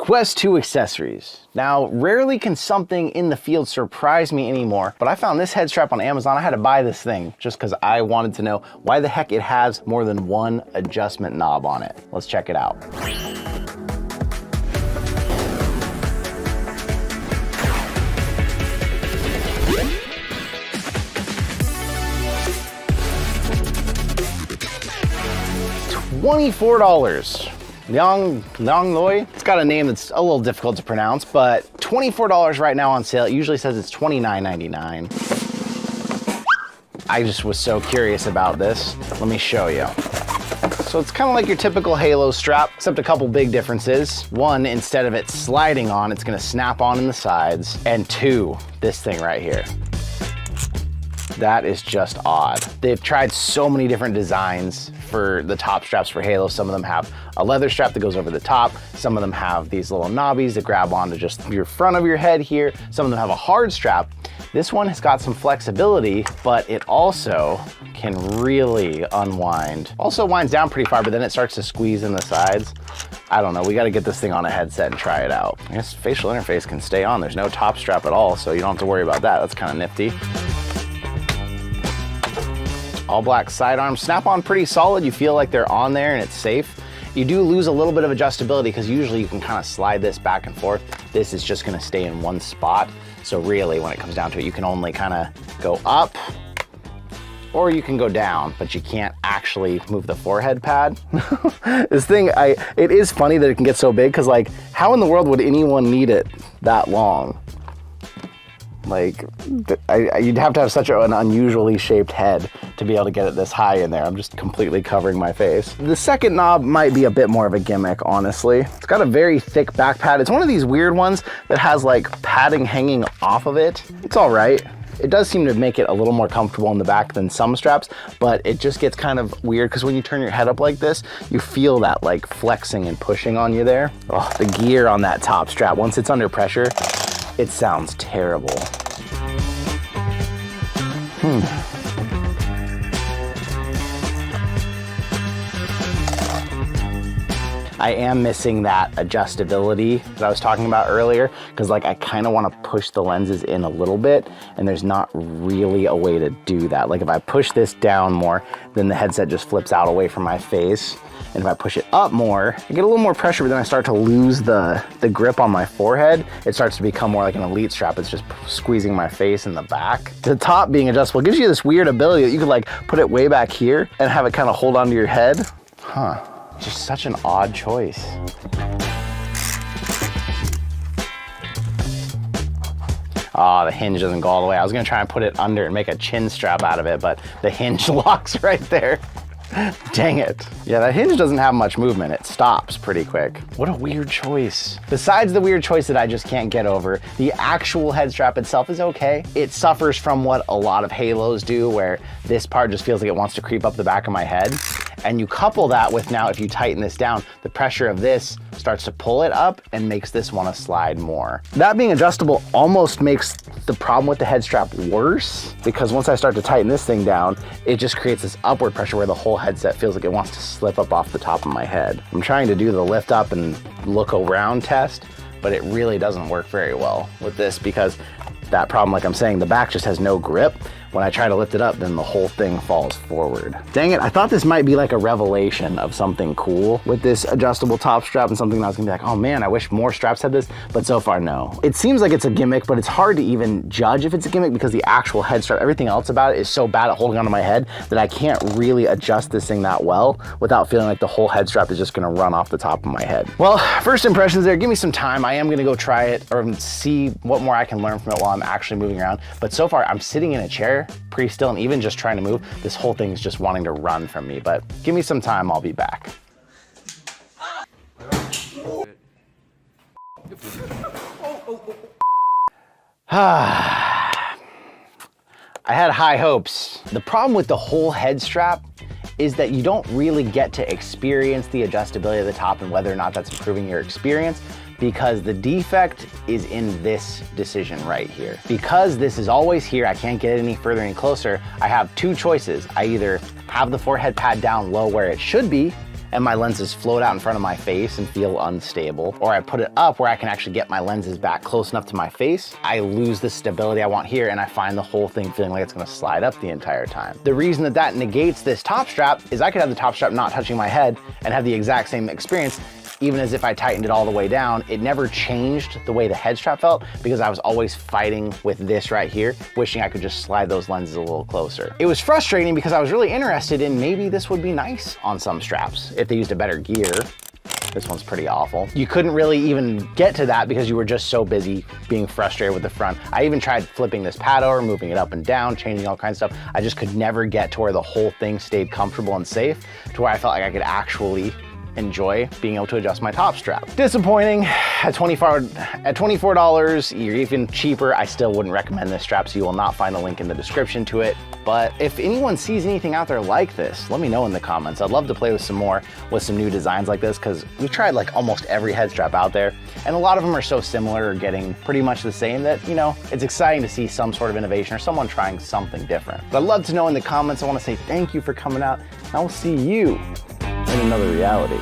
Quest 2 accessories. Now, rarely can something in the field surprise me anymore, but I found this head strap on Amazon. I had to buy this thing just because I wanted to know why the heck it has more than one adjustment knob on it. Let's check it out. $24. Lengneoi. It's got a name that's a little difficult to pronounce, but $24 right now on sale. It usually says it's $29.99. I just was so curious about this. Let me show you. So it's kind of like your typical Halo strap, except a couple big differences. One, instead of it sliding on, it's gonna snap on in the sides. And two, this thing right here. That is just odd. They've tried so many different designs for the top straps for Halo. Some of them have a leather strap that goes over the top. Some of them have these little knobbies that grab onto just your front of your head here. Some of them have a hard strap. This one has got some flexibility, but it also can really unwind. Also winds down pretty far, but then it starts to squeeze in the sides. I don't know, we gotta get this thing on a headset and try it out. I guess facial interface can stay on. There's no top strap at all, so you don't have to worry about that. That's kind of nifty. All black sidearms, snap on pretty solid. You feel like they're on there and it's safe. You do lose a little bit of adjustability because usually you can kind of slide this back and forth. This is just gonna stay in one spot. So really when it comes down to it, you can only kind of go up or you can go down, but you can't actually move the forehead pad. This thing, it is funny that it can get so big because like, how in the world would anyone need it that long? Like, you'd have to have such an unusually shaped head to be able to get it this high in there. I'm just completely covering my face. The second knob might be a bit more of a gimmick, honestly. It's got a very thick back pad. It's one of these weird ones that has like padding hanging off of it. It's all right. It does seem to make it a little more comfortable in the back than some straps, but it just gets kind of weird because when you turn your head up like this, you feel that like flexing and pushing on you there. Oh, the gear on that top strap, once it's under pressure, it sounds terrible. I am missing that adjustability that I was talking about earlier because like I kind of want to push the lenses in a little bit and there's not really a way to do that. Like if I push this down more, then the headset just flips out away from my face. And if I push it up more, I get a little more pressure, but then I start to lose the grip on my forehead. It starts to become more like an elite strap. It's just squeezing my face in the back. The top being adjustable gives you this weird ability that you could like put it way back here and have it kind of hold onto your head. Huh, just such an odd choice. Oh, the hinge doesn't go all the way. I was gonna try and put it under and make a chin strap out of it, but the hinge locks right there. Dang it. Yeah, that hinge doesn't have much movement. It stops pretty quick. What a weird choice. Besides the weird choice that I just can't get over, the actual head strap itself is okay. It suffers from what a lot of Halos do, where this part just feels like it wants to creep up the back of my head. And you couple that with now, if you tighten this down, the pressure of this starts to pull it up and makes this want to slide more. That being adjustable almost makes the problem with the head strap worse, because once I start to tighten this thing down, it just creates this upward pressure where the whole headset feels like it wants to slip up off the top of my head. I'm trying to do the lift up and look around test, but it really doesn't work very well with this because that problem, like I'm saying, the back just has no grip. When I try to lift it up, then the whole thing falls forward. Dang it, I thought this might be like a revelation of something cool with this adjustable top strap and something that I was gonna be like, oh man, I wish more straps had this, but so far, no. It seems like it's a gimmick, but it's hard to even judge if it's a gimmick because the actual head strap, everything else about it is so bad at holding onto my head that I can't really adjust this thing that well without feeling like the whole head strap is just gonna run off the top of my head. Well, first impressions there, give me some time. I am gonna go try it or see what more I can learn from it while I'm actually moving around. But so far, I'm sitting in a chair pretty still, and even just trying to move, this whole thing is just wanting to run from me. But give me some time, I'll be back. I had high hopes. The problem with the whole head strap is that you don't really get to experience the adjustability of the top and whether or not that's improving your experience, because the defect is in this decision right here. Because this is always here, I can't get it any further, any closer, I have two choices. I either have the forehead pad down low where it should be and my lenses float out in front of my face and feel unstable, or I put it up where I can actually get my lenses back close enough to my face, I lose the stability I want here and I find the whole thing feeling like it's gonna slide up the entire time. The reason that that negates this top strap is I could have the top strap not touching my head and have the exact same experience, even as if I tightened it all the way down. It never changed the way the head strap felt because I was always fighting with this right here, wishing I could just slide those lenses a little closer. It was frustrating because I was really interested in maybe this would be nice on some straps if they used a better gear. This one's pretty awful. You couldn't really even get to that because you were just so busy being frustrated with the front. I even tried flipping this pad over, moving it up and down, changing all kinds of stuff. I just could never get to where the whole thing stayed comfortable and safe, to where I felt like I could actually enjoy being able to adjust my top strap. Disappointing. At $24, or even cheaper, I still wouldn't recommend this strap, so you will not find a link in the description to it. But if anyone sees anything out there like this, let me know in the comments. I'd love to play with some more, with some new designs like this, because we've tried like almost every head strap out there, and a lot of them are so similar or getting pretty much the same that, you know, it's exciting to see some sort of innovation or someone trying something different. But I'd love to know in the comments. I want to say thank you for coming out, and I will see you in another reality.